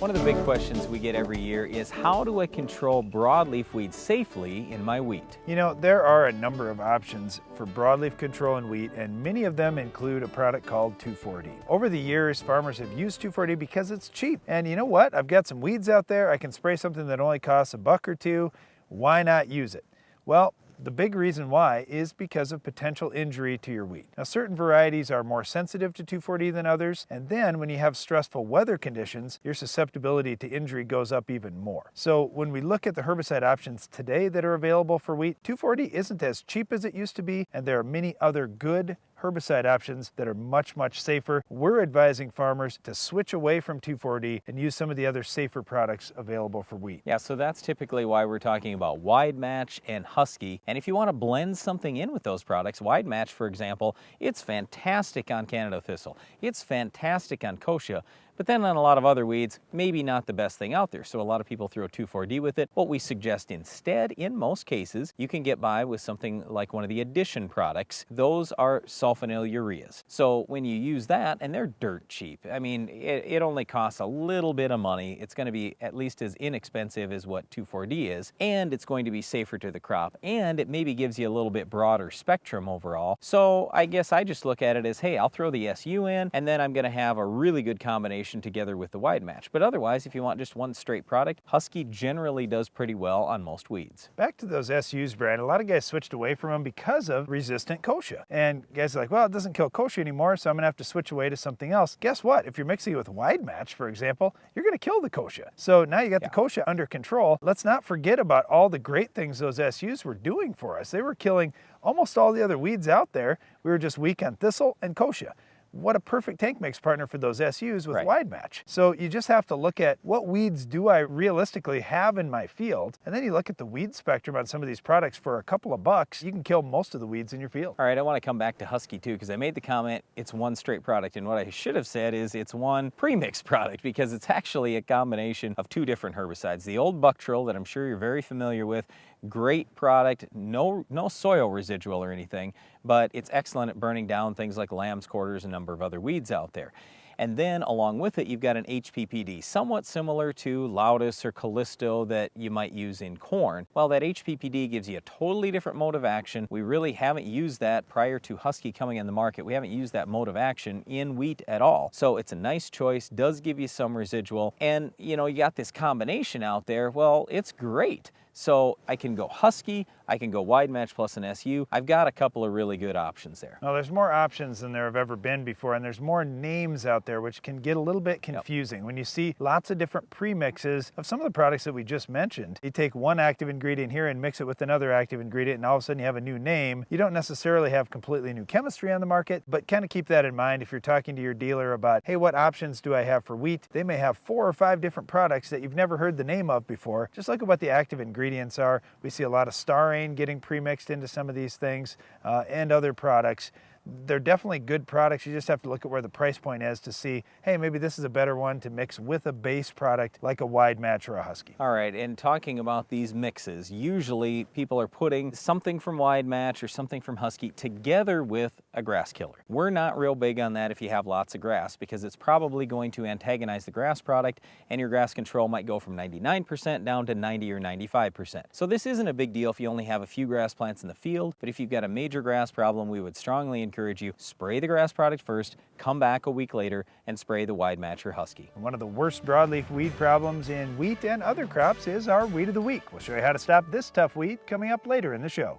One of the big questions we get every year is how do I control broadleaf weeds safely in my wheat? You know, there are a number of options for broadleaf control in wheat, and many of them include a product called 2,4-D. Over the years, farmers have used 2,4-D because it's cheap. And you know what? I've got some weeds out there. I can spray something that only costs $1 or $2. Why not use it? Well, the big reason why is because of potential injury to your wheat. Now, certain varieties are more sensitive to 2,4-D than others, and then when you have stressful weather conditions, your susceptibility to injury goes up even more. So when we look at the herbicide options today that are available for wheat, 2,4-D isn't as cheap as it used to be, and there are many other good herbicide options that are much safer. We're advising farmers to switch away from 2,4-D and use some of the other safer products available for wheat. Yeah, so that's typically why we're talking about Wide Match and Husky. And if you want to blend something in with those products, Wide Match, for example, it's fantastic on Canada thistle. It's fantastic on kochia. But then on a lot of other weeds, maybe not the best thing out there. So a lot of people throw 2,4-D with it. What we suggest instead, in most cases, you can get by with something like one of the Addition products. Those are sulfonyl ureas. So when you use that, and they're dirt cheap. I mean, it only costs a little bit of money. It's going to be at least as inexpensive as what 2,4-D is. And it's going to be safer to the crop. And it maybe gives you a little bit broader spectrum overall. So I guess I just look at it as, hey, I'll throw the SU in, and then I'm going to have a really good combination together with the Wide Match. But otherwise, if you want just one straight product, Husky generally does pretty well on most weeds. Back to those SUs, Brad, a lot of guys switched away from them because of resistant kochia. And guys are like, well, it doesn't kill kochia anymore, so I'm gonna have to switch away to something else. Guess what? If you're mixing it with Wide Match, for example, you're gonna kill the kochia. So now you got the kochia under control. Let's not forget about all the great things those SUs were doing for us. They were killing almost all the other weeds out there. We were just weak on thistle and kochia. What a perfect tank mix partner for those SUs with Wide Match. So you just have to look at what weeds do I realistically have in my field, and then you look at the weed spectrum on some of these products. For a couple of bucks, you can kill most of the weeds in your field. All right, I want to come back to Husky too, because I made the comment it's one straight product, and what I should have said is it's one pre-mixed product, because it's actually a combination of two different herbicides. The old Buctril that I'm sure you're very familiar with, great product, no soil residual or anything, but it's excellent at burning down things like lamb's quarters and a number of other weeds out there. And then along with it, you've got an HPPD, somewhat similar to Laudis or Callisto that you might use in corn. Well, that HPPD gives you a totally different mode of action. We really haven't used that prior to Husky coming on the market. We haven't used that mode of action in wheat at all. So it's a nice choice, does give you some residual. And you know, you got this combination out there. Well, it's great. So I can go Husky, I can go Wide Match plus an SU. I've got a couple of really good options there. Now, there's more options than there have ever been before, and there's more names out there which can get a little bit confusing. When you see lots of different premixes of some of the products that we just mentioned, you take one active ingredient here and mix it with another active ingredient, and all of a sudden you have a new name. You don't necessarily have completely new chemistry on the market, but kind of keep that in mind if you're talking to your dealer about, hey, what options do I have for wheat? They may have 4 or 5 different products that you've never heard the name of before. Just look at what the active ingredients are. We see a lot of Starane getting premixed into some of these things and other products. They're definitely good products. You just have to look at where the price point is to see, hey, maybe this is a better one to mix with a base product like a Wide Match or a Husky. All right, and talking about these mixes, usually people are putting something from Wide Match or something from Husky together with a grass killer. We're not real big on that if you have lots of grass, because it's probably going to antagonize the grass product, and your grass control might go from 99% down to 90 or 95%. So this isn't a big deal if you only have a few grass plants in the field, but if you've got a major grass problem, we would strongly encourage you, spray the grass product first, come back a week later, and spray the Wide Match or Husky. One of the worst broadleaf weed problems in wheat and other crops is our Weed of the Week. We'll show you how to stop this tough weed coming up later in the show.